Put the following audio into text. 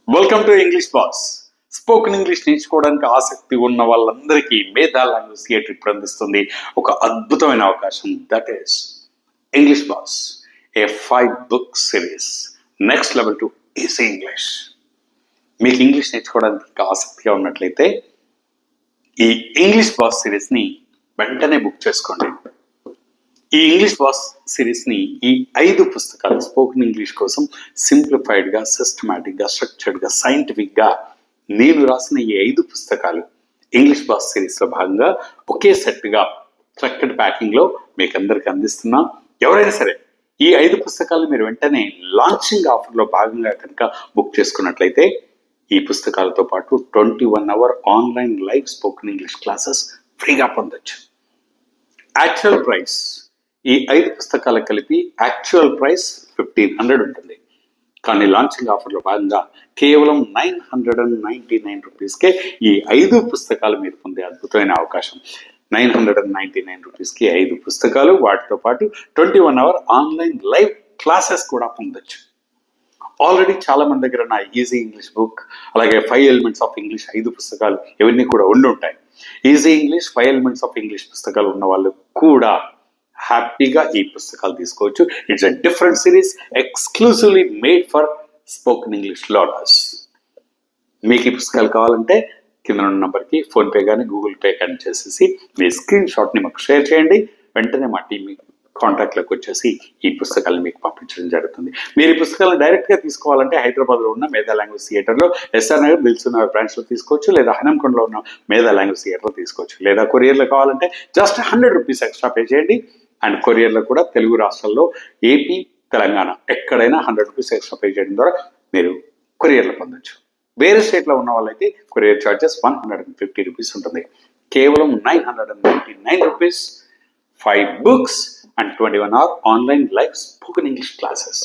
Welcome to English boss. Spoken English నేర్చుకోవడానికి ఆసక్తి ఉన్న వాళ్ళందరికీ మేధా లాంగ్వేజ్ థియేటర్ ఇప్పుడు అందిస్తుంది ఒక అద్భుతమైన అవకాశం. That is English boss, A 5-book series, next level to easy English. మీకు ఇంగ్లీష్ నేర్చుకోవడానికి ఆసక్తిగా ఉన్నట్లయితే ఈ ఇంగ్లీష్ బాస్ సిరీస్ని వెంటనే బుక్ చేసుకోండి. ఈ ఇంగ్లీష్ బాస్ సిరీస్ని ఈ 5 పుస్తకాలు స్పోకెన్ ఇంగ్లీష్ కోసం సింప్లిఫైడ్గా, సిస్టమాటిక్గా, స్ట్రక్చర్డ్గా, సైంటిఫిక్గా నేను రాసిన ఈ 5 పుస్తకాలు ఇంగ్లీష్ బాస్ సిరీస్లో భాగంగా ఒకే సెట్గా చక్కటి ప్యాకింగ్లో మీకు అందరికి అందిస్తున్నాం. ఎవరైనా సరే ఈ 5 పుస్తకాలు మీరు వెంటనే లాంచింగ్ ఆఫర్లో భాగంగా కనుక బుక్ చేసుకున్నట్లయితే ఈ పుస్తకాలతో పాటు 21 hour online live spoken English classes ఫ్రీగా పొందొచ్చు. యాక్చువల్ ప్రైస్, ఈ 5 పుస్తకాలు కలిపి యాక్చువల్ ప్రైస్ 1500 ఉంటుంది. కానీ లాంచింగ్ ఆఫర్లో భాగంగా కేవలం 999 రూపీస్కే ఈ 5 పుస్తకాలు మీరు పొందే అద్భుతమైన అవకాశం. 999 రూపీస్కి 5 పుస్తకాలు, వాటితో పాటు 21 hour ఆన్లైన్ లైవ్ క్లాసెస్ కూడా పొందొచ్చు. ఆల్రెడీ చాలా మంది దగ్గర నా ఈజీ ఇంగ్లీష్ బుక్, అలాగే 5 ఎలిమెంట్స్ ఆఫ్ ఇంగ్లీష్ 5 పుస్తకాలు ఇవన్నీ కూడా ఉండి ఉంటాయి. Easy English 5 elements of English పుస్తకాలు ఉన్న వాళ్ళు కూడా హ్యాపీగా ఈ పుస్తకాలు తీసుకోవచ్చు. It's a different series, exclusively made for spoken English learners. మీకు ఈ పుస్తకాలు కావాలంటే కింద ఉన్న నంబర్కి ఫోన్పే కానీ గూగుల్ పే కానీ చేసేసి మీ స్క్రీన్ షాట్ని మాకు షేర్ చేయండి. వెంటనే మా టీం కాంటాక్ట్లోకి వచ్చేసి ఈ పుస్తకాలను మీకు పంపించడం జరుగుతుంది. మీరు ఈ పుస్తకాలను డైరెక్ట్గా తీసుకోవాలంటే హైదరాబాద్లో ఉన్న మేధా లాంగ్వేజ్ థియేటర్లో ఎస్ఆర్ నగర్ దిల్సుఖ్నగర్ బ్రాంచ్లో తీసుకోవచ్చు, లేదా హనంకొండలో ఉన్న మేధా లాంగ్వేజ్ థియేటర్లో తీసుకోవచ్చు. లేదా కొరియర్లో కావాలంటే జస్ట్ 100 రూపీస్ ఎక్స్ట్రా పే చేయండి. అండ్ కొరియర్లో కూడా తెలుగు రాష్ట్రాల్లో ఏపీ, తెలంగాణ ఎక్కడైనా 100 రూపీస్ ఎక్స్ట్రా పే చేయడం ద్వారా మీరు కొరియర్లో పొందొచ్చు. వేరే స్టేట్లో ఉన్న వాళ్ళైతే కొరియర్ ఛార్జెస్ 150 రూపీస్ ఉంటుంది. కేవలం 999 rupees, 5 books and 21 hour online live spoken English classes.